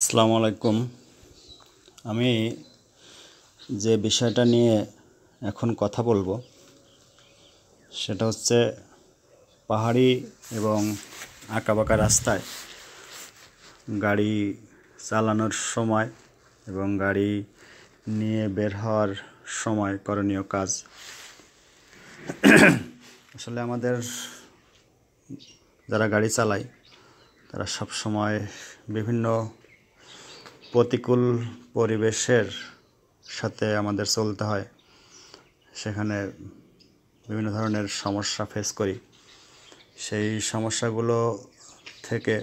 আসসালামু আলাইকুম। আমি যে বিষয়টা নিয়ে এখন কথা বলবো সেটা হচ্ছে পাহাড়ি এবং আঁকাবাঁকা রাস্তায় গাড়ি চালানোর সময় এবং গাড়ি নিয়ে বের হওয়ার সময় করণীয় কাজ। আসলে আমাদের যারা গাড়ি চালায় তারা সব সময় বিভিন্ন প্রতিকূল পরিবেশের সাথে আমাদের চলতে হয়। সেখানে বিভিন্ন ধরনের সমস্যা ফেস করি। সেই সমস্যাগুলো থেকে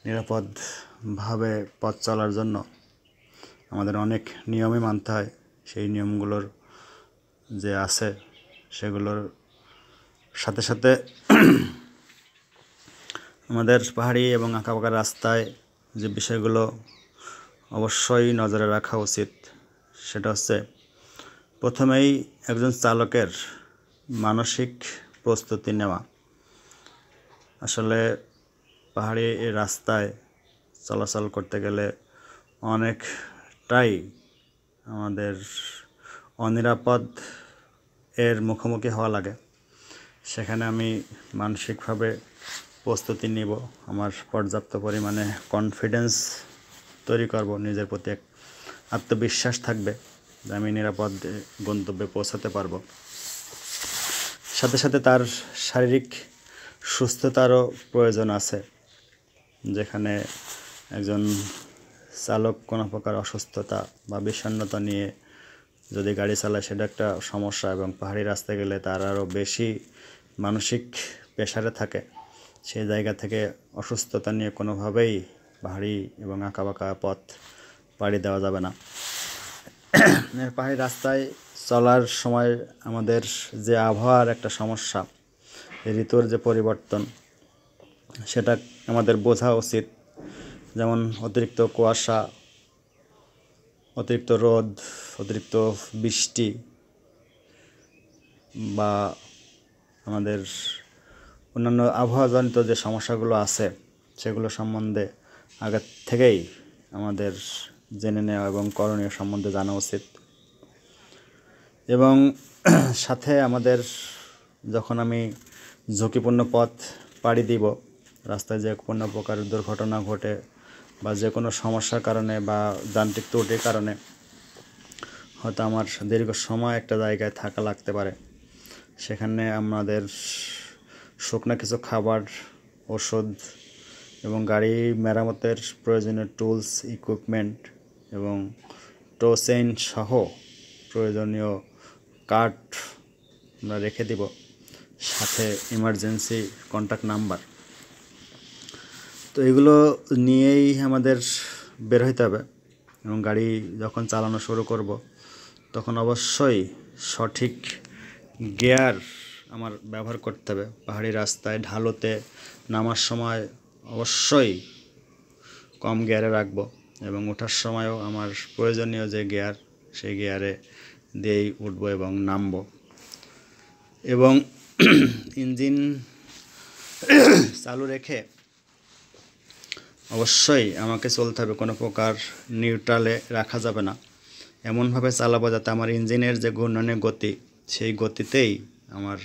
নিরাপদভাবে পথ চলার জন্য আমাদের অনেক নিয়মই মানতে হয়। সেই নিয়মগুলোর যে আছে সেগুলোর সাথে সাথে আমাদের পাহাড়ি এবং আঁকাবাঁকা রাস্তায় যে বিষয়গুলো অবশ্যই নজরে রাখা উচিত সেটা হচ্ছে প্রথমেই একজন চালকের মানসিক প্রস্তুতি নেওয়া। আসলে পাহাড়ি এই রাস্তায় চলাচল করতে গেলে অনেকটাই আমাদের অনিরাপদ এর মুখোমুখি হওয়া লাগে। সেখানে আমি মানসিকভাবে প্রস্তুতি নিব, আমার পর্যাপ্ত পরিমাণে কনফিডেন্স তৈরি করব, নিজের প্রতি এক আত্মবিশ্বাস থাকবে যে আমি নিরাপদ গন্তব্যে পৌঁছাতে পারবো। সাথে সাথে তার শারীরিক সুস্থতারও প্রয়োজন আছে। যেখানে একজন চালক কোনো প্রকার অসুস্থতা বা বিষণ্ণতা নিয়ে যদি গাড়ি চালায় সেটা একটা সমস্যা, এবং পাহাড়ি রাস্তায় গেলে তার আরও বেশি মানসিক প্রেশারে থাকে। সেই জায়গা থেকে অসুস্থতা নিয়ে কোনোভাবেই পাহাড়ি এবং আঁকাবাঁকা পথ পাড়ি দেওয়া যাবে না। পাহাড়ি রাস্তায় চলার সময় আমাদের যে আবহাওয়ার একটা সমস্যা, ঋতুর যে পরিবর্তন, সেটা আমাদের বোঝা উচিত। যেমন অতিরিক্ত কুয়াশা, অতিরিক্ত রোদ, অতিরিক্ত বৃষ্টি বা আমাদের অন্যান্য আবহাওয়াজনিত যে সমস্যাগুলো আছে সেগুলো সম্বন্ধে আগের থেকেই আমাদের জেনে নেওয়া এবং করণীয় সম্বন্ধে জানা উচিত। এবং সাথে আমাদের যখন আমি ঝুঁকিপূর্ণ পথ পাড়ি দিব, রাস্তায় যে কোনো প্রকার দুর্ঘটনা ঘটে বা যে কোনো সমস্যার কারণে বা যান্ত্রিক ত্রুটির কারণে হয়তো আমার দীর্ঘ সময় একটা জায়গায় থাকা লাগতে পারে, সেখানে আমাদের শুকনো কিছু খাবার, ওষুধ এবং গাড়ি মেরামতের প্রয়োজনীয় টুলস, ইকুইপমেন্ট এবং টো চেইন সহ প্রয়োজনীয় কার্ড আমরা রেখে দিব, সাথে ইমার্জেন্সি কন্ট্যাক্ট নাম্বার। তো এগুলো নিয়েই আমাদের বের হইতে হবে। এবং গাড়ি যখন চালানো শুরু করব তখন অবশ্যই সঠিক গিয়ার আমার ব্যবহার করতে হবে। পাহাড়ি রাস্তায় ঢালুতে নামার সময় অবশ্যই কম গিয়ারে রাখবো, এবং ওঠার সময়ও আমার প্রয়োজনীয় যে গিয়ার সেই গিয়ারে দিয়েই উঠবো এবং নামবো। এবং ইঞ্জিন চালু রেখে অবশ্যই আমাকে চলতে হবে, কোনো প্রকার নিউট্রালে রাখা যাবে না। এমনভাবে চালাবো যাতে আমার ইঞ্জিনের যে ঘূর্ণনের গতি, সেই গতিতেই আমার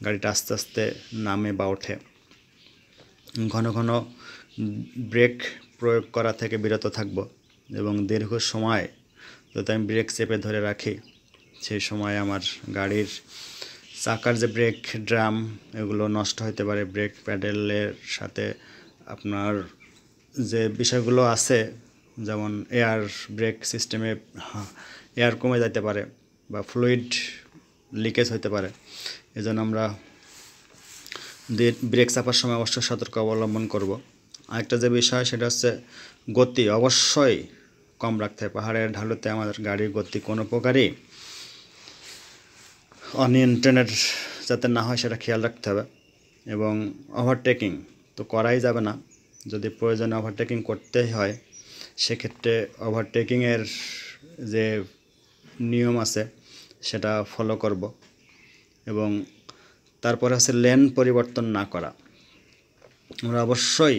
গাড়িটা আস্তে আস্তে নামে বা ওঠে। ঘন ঘন ব্রেক প্রয়োগ করা থেকে বিরত থাকব, এবং দীর্ঘ সময় যাতে আমি ব্রেক চেপে ধরে রাখি, সেই সময় আমার গাড়ির চাকার যে ব্রেক ড্রাম এগুলো নষ্ট হতে পারে। ব্রেক প্যাডেলের সাথে আপনার যে বিষয়গুলো আছে, যেমন এয়ার ব্রেক সিস্টেমে এয়ার কমে যেতে পারে বা ফ্লুইড লিকেজ হতে পারে। এজন্য আমরা ব্রেক চাপার সময় অবশ্যই সতর্ক অবলম্বন করব। আরেকটা যে বিষয় সেটা হচ্ছে গতি অবশ্যই কম রাখতে হবে। পাহাড়ের ঢালুতে আমাদের গাড়ির গতি কোনো প্রকারই অনিয়ন্ত্রণের যাতে না হয় সেটা খেয়াল রাখতে হবে। এবং ওভারটেকিং তো করাই যাবে না, যদি প্রয়োজনে ওভারটেকিং করতেই হয় সেক্ষেত্রে ওভারটেকিংয়ের যে নিয়ম আছে সেটা ফলো করব। এবং তারপরে হচ্ছে লেন পরিবর্তন না করা। আমরা অবশ্যই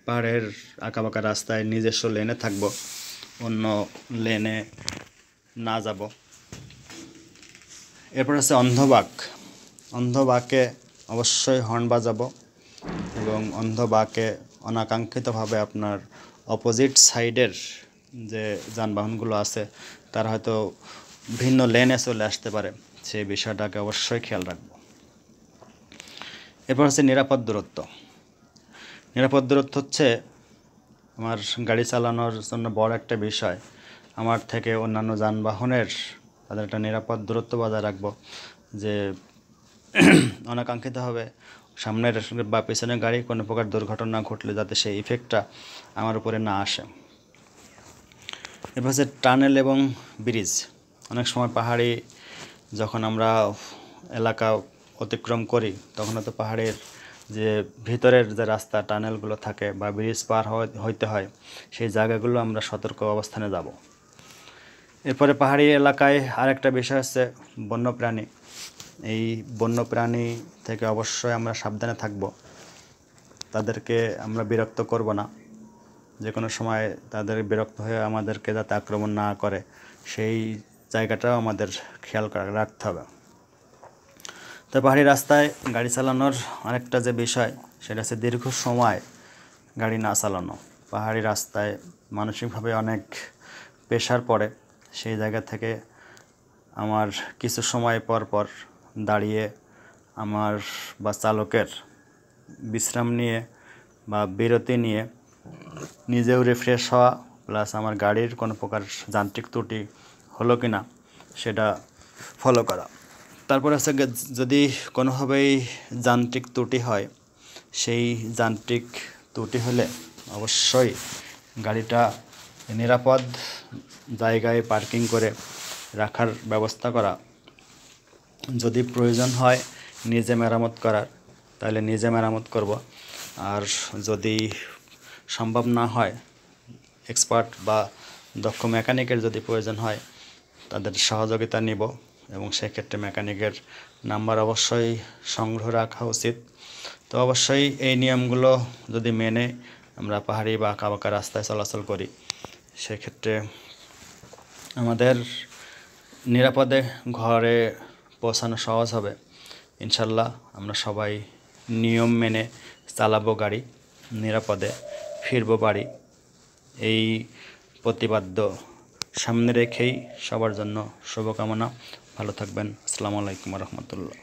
পাহাড়ের আঁকাবাঁকা রাস্তায় নিজস্ব লেনে থাকব, অন্য লেনে না যাব। এরপর আছে অন্ধবাঁক। অন্ধবাঁকে অবশ্যই হর্ন বাজাবো এবং অন্ধবাঁকে অনাকাঙ্ক্ষিতভাবে আপনার অপোজিট সাইডের যে যানবাহনগুলো আছে তারা হয়তো ভিন্ন লেনে চলে আসতে পারে, সেই বিষয়টাকে অবশ্যই খেয়াল রাখব। এরপর হচ্ছে নিরাপদ দূরত্ব। নিরাপদ দূরত্ব হচ্ছে আমার গাড়ি চালানোর জন্য বড় একটা বিষয়। আমার থেকে অন্যান্য যানবাহনের তাদের একটা নিরাপদ দূরত্ব বজায় রাখবো, যে অনাকাঙ্ক্ষিতভাবে সামনের বা পেছনের গাড়ি কোনো প্রকার দুর্ঘটনা ঘটলে যাতে সেই ইফেক্টটা আমার উপরে না আসে। এরপর হচ্ছে টানেল এবং ব্রিজ। অনেক সময় পাহাড়ি যখন আমরা এলাকা অতিক্রম করি তখন হয়তো পাহাড়ের যে ভিতরের যে রাস্তা টানেলগুলো থাকে বা ব্রিজ পার হইতে হয়, সেই জায়গাগুলো আমরা সতর্ক অবস্থানে যাব। এরপরে পাহাড়ি এলাকায় আরেকটা বিষয় হচ্ছে বন্যপ্রাণী। এই বন্যপ্রাণী থেকে অবশ্যই আমরা সাবধানে থাকব, তাদেরকে আমরা বিরক্ত করব না। যে কোনো সময় তাদের বিরক্ত হয়ে আমাদেরকে যাতে আক্রমণ না করে সেই জায়গাটাও আমাদের খেয়াল রাখতে হবে। তো পাহাড়ি রাস্তায় গাড়ি চালানোর আরেকটা যে বিষয় সেটা হচ্ছে দীর্ঘ সময় গাড়ি না চালানো। পাহাড়ি রাস্তায় মানসিকভাবে অনেক প্রেশার পড়ে, সেই জায়গা থেকে আমার কিছু সময় পর পর দাঁড়িয়ে আমার বা চালকের বিশ্রাম নিয়ে বা বিরতি নিয়ে নিজেও রিফ্রেশ হওয়া, প্লাস আমার গাড়ির কোনো প্রকার যান্ত্রিক ত্রুটি হলো কি না সেটা ফলো করা। তারপর হচ্ছে যদি কোনোভাবেই যান্ত্রিক ত্রুটি হয়, সেই যান্ত্রিক ত্রুটি হলে অবশ্যই গাড়িটা নিরাপদ জায়গায় পার্কিং করে রাখার ব্যবস্থা করা। যদি প্রয়োজন হয় নিজে মেরামত করার তাহলে নিজে মেরামত করব, আর যদি সম্ভব না হয় এক্সপার্ট বা দক্ষ মেকানিকের যদি প্রয়োজন হয় তাদের সহযোগিতা নিব, এবং সেক্ষেত্রে মেকানিকের নাম্বার অবশ্যই সংগ্রহ রাখা উচিত। তো অবশ্যই এই নিয়মগুলো যদি মেনে আমরা পাহাড়ি বা আঁকাবাঁকা রাস্তায় চলাচল করি সেক্ষেত্রে আমাদের নিরাপদে ঘরে পৌঁছানো সহজ হবে ইনশাল্লাহ। আমরা সবাই নিয়ম মেনে চালাবো গাড়ি, নিরাপদে ফিরবো বাড়ি, এই প্রতিপাদ্য সামনে রেখেই সবার জন্য শুভকামনা। ভালো থাকবেন। আসসালামু আলাইকুম রহমতুল্লাহ।